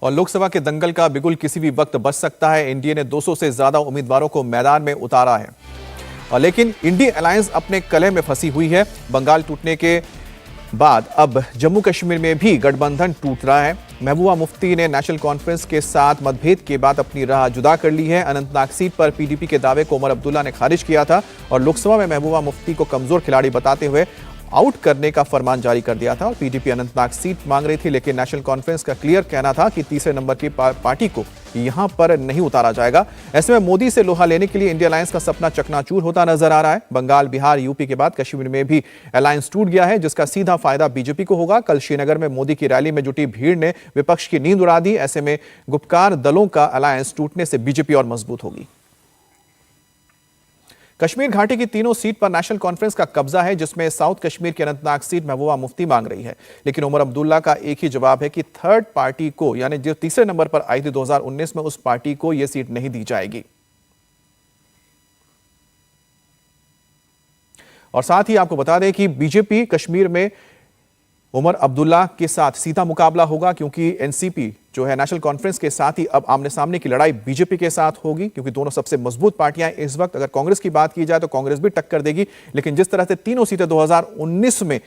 और लोकसभा के दंगल का बिगुल किसी भी वक्त बच सकता है। एनडीए ने 200 से ज्यादा उम्मीदवारों को मैदान में उतारा है, और लेकिन इंडिया अलायंस अपने कलह में फंसी हुई है। बंगाल टूटने के बाद अब जम्मू कश्मीर में भी गठबंधन टूट रहा है। महबूबा मुफ्ती ने नेशनल कॉन्फ्रेंस के साथ मतभेद के बाद अपनी राह जुदा कर ली है। अनंतनाग सीट पर पीडीपी के दावे को उमर अब्दुल्ला ने खारिज किया था और लोकसभा में महबूबा मुफ्ती को कमजोर खिलाड़ी बताते हुए आउट करने का फरमान जारी कर दिया था। और पीडीपी अनंतनाग सीट मांग रही थी, लेकिन नेशनल कॉन्फ्रेंस का क्लियर कहना था कि तीसरे नंबर की पार्टी को यहां पर नहीं उतारा जाएगा। ऐसे में मोदी से लोहा लेने के लिए इंडिया अलायंस का सपना चकनाचूर होता नजर आ रहा है। बंगाल, बिहार, यूपी के बाद कश्मीर में भी अलायंस टूट गया है, जिसका सीधा फायदा बीजेपी को होगा। कल श्रीनगर में मोदी की रैली में जुटी भीड़ ने विपक्ष की नींद उड़ा दी। ऐसे में गुपकार दलों का अलायंस टूटने से बीजेपी और मजबूत होगी। कश्मीर घाटी की तीनों सीट पर नेशनल कॉन्फ्रेंस का कब्जा है, जिसमें साउथ कश्मीर की अनंतनाग सीट महबूबा मुफ्ती मांग रही है। लेकिन उमर अब्दुल्ला का एक ही जवाब है कि थर्ड पार्टी को, यानी जो तीसरे नंबर पर आई थी 2019 में, उस पार्टी को यह सीट नहीं दी जाएगी। और साथ ही आपको बता दें कि बीजेपी कश्मीर में उमर अब्दुल्ला के साथ सीधा मुकाबला होगा, क्योंकि एनसीपी जो है नेशनल कॉन्फ्रेंस के साथ ही अब आमने सामने की लड़ाई बीजेपी के साथ होगी, क्योंकि दोनों सबसे मजबूत पार्टियां हैं इस वक्त। अगर कांग्रेस की बात की जाए तो कांग्रेस भी टक्कर देगी, लेकिन जिस तरह से तीनों सीटें 2019 में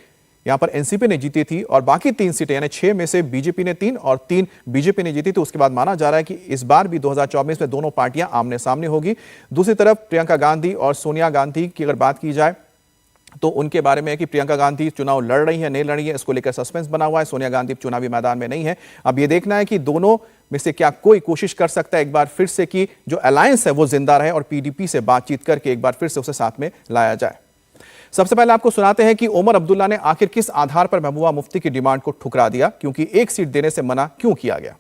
यहां पर एनसीपी ने जीती थी और बाकी 3 सीटें यानी 6 में से बीजेपी ने 3 और 3 बीजेपी ने जीती थी, उसके बाद माना जा रहा है कि इस बार भी 2024 में दोनों पार्टियां आमने सामने होगी। दूसरी तरफ प्रियंका गांधी और सोनिया गांधी की अगर बात की जाए तो उनके बारे में है कि प्रियंका गांधी चुनाव लड़ रही है नहीं लड़ रही है, इसको लेकर सस्पेंस बना हुआ है। सोनिया गांधी चुनावी मैदान में नहीं है। अब यह देखना है कि दोनों में से क्या कोई कोशिश कर सकता है एक बार फिर से कि जो अलायंस है वो जिंदा रहे और पीडीपी से बातचीत करके एक बार फिर से उसे साथ में लाया जाए। सबसे पहले आपको सुनाते हैं कि उमर अब्दुल्ला ने आखिर किस आधार पर महबूबा मुफ्ती की डिमांड को ठुकरा दिया, क्योंकि एक सीट देने से मना क्यों किया गया।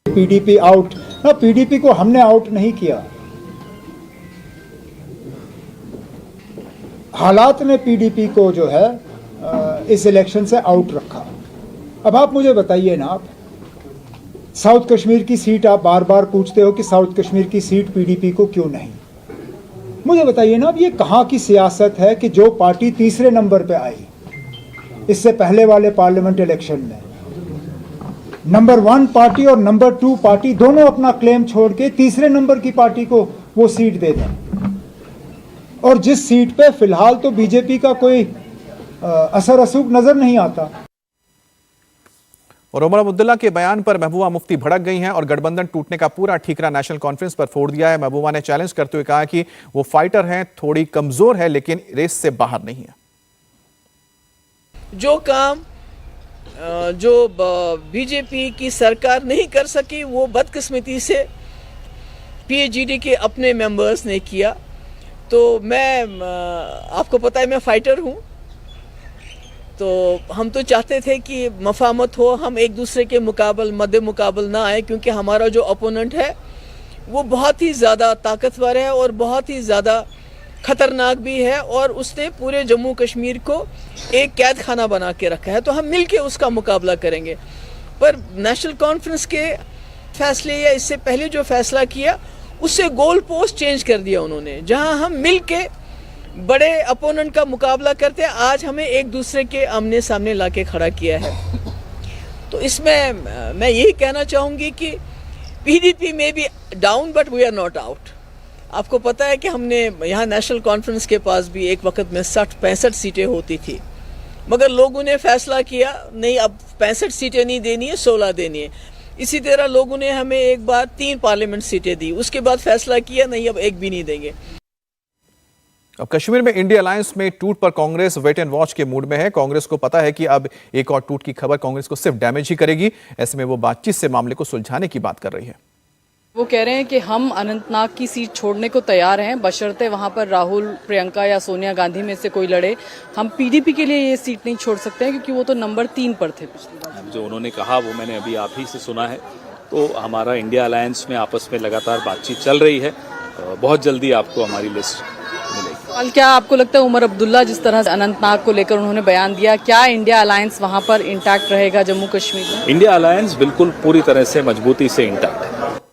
पीडीपी आउट ना, पीडीपी को हमने आउट नहीं किया, हालात ने पीडीपी को जो है इस इलेक्शन से आउट रखा। अब आप मुझे बताइए ना, आप साउथ कश्मीर की सीट आप बार बार पूछते हो कि साउथ कश्मीर की सीट पीडीपी को क्यों नहीं। मुझे बताइए ना, अब ये कहाँ की सियासत है कि जो पार्टी तीसरे नंबर पे आई इससे पहले वाले पार्लियामेंट इलेक्शन में, नंबर 1 पार्टी और नंबर 2 पार्टी दोनों अपना क्लेम छोड़ के तीसरे नंबर की पार्टी को वो सीट दे दें, और जिस सीट पे फिलहाल तो बीजेपी का कोई असर असुक नजर नहीं आता। और उमर अब्दुल्ला के बयान पर महबूबा मुफ्ती भड़क गई हैं और गठबंधन टूटने का पूरा ठीकरा नेशनल कॉन्फ्रेंस पर फोड़ दिया है। महबूबा ने चैलेंज करते हुए कहा कि वो फाइटर हैं, थोड़ी कमजोर है, लेकिन रेस से बाहर नहीं है। जो काम जो बीजेपी की सरकार नहीं कर सकी, वो बदकिस्मती से पीएचडी के अपने मेंबर्स ने किया। तो मैं, आपको पता है मैं फाइटर हूँ, तो हम तो चाहते थे कि मफामत हो, हम एक दूसरे के मध्य मुकाबल ना आए, क्योंकि हमारा जो अपोनेंट है वो बहुत ही ज़्यादा ताकतवर है और बहुत ही ज़्यादा ख़तरनाक भी है, और उसने पूरे जम्मू कश्मीर को एक कैद खाना बना के रखा है। तो हम मिल के उसका मुकाबला करेंगे। पर नेशनल कॉन्फ्रेंस के फैसले या इससे पहले जो फैसला किया, उससे गोल पोस्ट चेंज कर दिया उन्होंने। जहां हम मिल के बड़े अपोनेंट का मुकाबला करते हैं, आज हमें एक दूसरे के आमने सामने लाके खड़ा किया है। तो इसमें मैं यही कहना चाहूँगी कि पीडीपी में भी down, but we are not out. आपको पता है कि हमने यहाँ नेशनल कॉन्फ्रेंस के पास भी एक वक्त में 60-65 सीटें होती थी, मगर लोगों ने फैसला किया नहीं, अब 65 सीटें नहीं देनी है, 16 देनी है। इसी तरह लोगों ने हमें एक बार 3 पार्लियामेंट सीटें दी, उसके बाद फैसला किया नहीं, अब एक भी नहीं देंगे। अब कश्मीर में इंडिया अलायंस में टूट पर कांग्रेस वेट एंड वॉच के मूड में है। कांग्रेस को पता है कि अब एक और टूट की खबर कांग्रेस को सिर्फ डैमेज ही करेगी। ऐसे में वो बातचीत से मामले को सुलझाने की बात कर रही है। वो कह रहे हैं कि हम अनंतनाग की सीट छोड़ने को तैयार हैं, बशर्ते वहां पर राहुल, प्रियंका या सोनिया गांधी में से कोई लड़े। हम पीडीपी के लिए ये सीट नहीं छोड़ सकते हैं, क्योंकि वो तो नंबर 3 पर थे पिछली बार। जो उन्होंने कहा वो मैंने अभी आप ही से सुना है। तो हमारा इंडिया अलायंस में आपस में लगातार बातचीत चल रही है। बहुत जल्दी आपको हमारी लिस्ट मिलेगी। और क्या आपको लगता है उमर अब्दुल्ला जिस तरह से अनंतनाग को लेकर उन्होंने बयान दिया, क्या इंडिया अलायंस वहां पर इंटैक्ट रहेगा जम्मू कश्मीर में? इंडिया अलायंस बिल्कुल पूरी तरह से मजबूती से इंटैक्ट है।